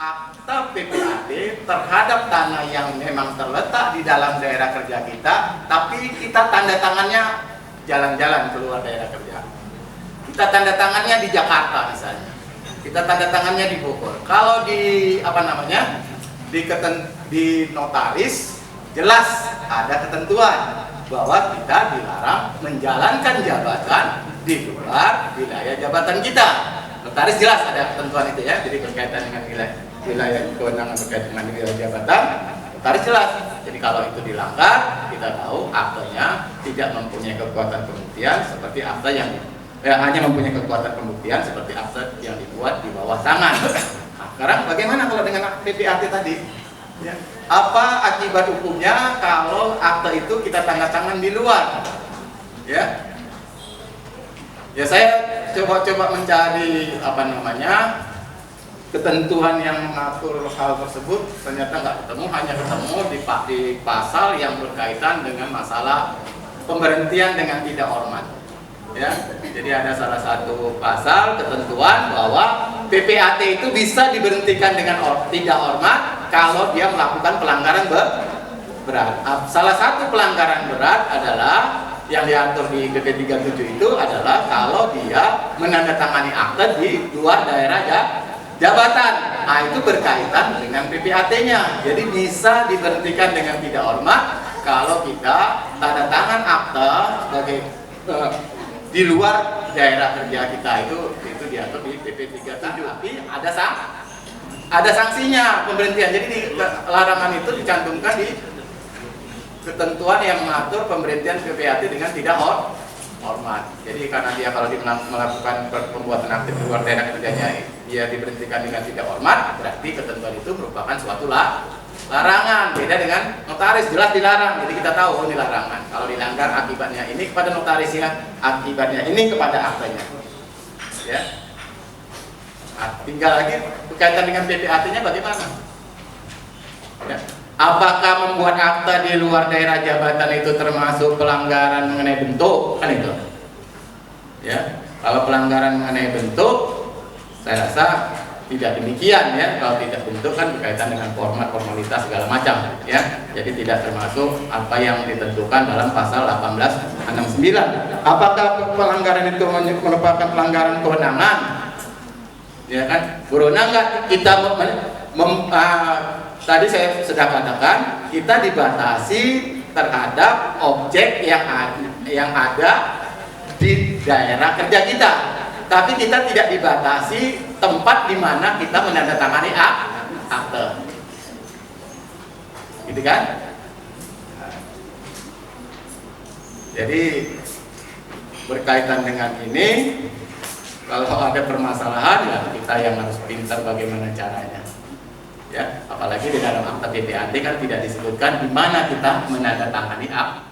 akta PPAT terhadap tanah yang memang terletak di dalam daerah kerja kita, tapi kita tanda tangannya jalan-jalan keluar daerah kerja. Kita tanda tangannya di Jakarta misalnya, kita tanda tangannya di Bogor. Kalau di di notaris jelas ada ketentuan bahwa kita dilarang menjalankan jabatan di luar wilayah jabatan kita. Notaris jelas ada ketentuan itu ya, jadi berkaitan dengan wilayah kewenangan berkaitan dengan wilayah jabatan, notaris jelas. Jadi kalau itu dilanggar, kita tahu aktenya tidak mempunyai kekuatan pembuktian seperti akta yang hanya mempunyai kekuatan pembuktian seperti akta yang dibuat di bawah tangan. Nah, sekarang bagaimana kalau dengan PPAT tadi? Ya. Apa akibat hukumnya kalau akta itu kita tanda tangan di luar? Ya, ya saya coba mencari ketentuan yang mengatur hal tersebut, ternyata nggak ketemu, hanya ketemu di pasal yang berkaitan dengan masalah pemberhentian dengan tidak hormat. Ya, jadi ada salah satu pasal ketentuan bahwa PPAT itu bisa diberhentikan dengan tidak hormat kalau dia melakukan pelanggaran berat. Salah satu pelanggaran berat adalah yang diatur di PP 37 itu adalah kalau dia menandatangani akte di luar daerah jabatan. Nah, itu berkaitan dengan PPAT-nya. Jadi bisa diberhentikan dengan tidak hormat kalau kita tanda tangan akte sebagai di luar daerah kerja kita itu diatur di PP 37. Tapi ada sanksinya pemberhentian. Jadi di larangan itu dicantumkan di ketentuan yang mengatur pemberhentian PPAT dengan tidak hormat. Jadi karena dia kalau melakukan pembuatan aktif di luar daerah kerjanya dia diberhentikan dengan tidak hormat, berarti ketentuan itu merupakan suatu larangan. Beda dengan notaris, jelas dilarang. Jadi kita tahu ini larangan. Kalau dilanggar akibatnya ini kepada notarisnya, akibatnya ini kepada aktenya. Ya. Nah, tinggal lagi berkaitan dengan PPAT-nya bagaimana? Ya. Apakah membuat akta di luar daerah jabatan itu termasuk pelanggaran mengenai bentuk? Kan itu. Ya. Kalau pelanggaran mengenai bentuk, saya rasa tidak demikian ya. Kalau tidak bentuk kan berkaitan dengan formalitas segala macam ya. Jadi tidak termasuk apa yang ditentukan dalam pasal 1869. Apakah pelanggaran itu merupakan pelanggaran kewenangan? Ya kan? Berwenang nggak kita tadi saya sudah katakan kita dibatasi terhadap objek yang ada di daerah kerja kita. Tapi kita tidak dibatasi tempat di mana kita menandatangani akte. Gitu kan? Jadi berkaitan dengan ini, kalau ada permasalahan ya kita yang harus pintar bagaimana caranya. Ya, apalagi di dalam akta PPAT kan tidak disebutkan di mana kita menandatangani akte.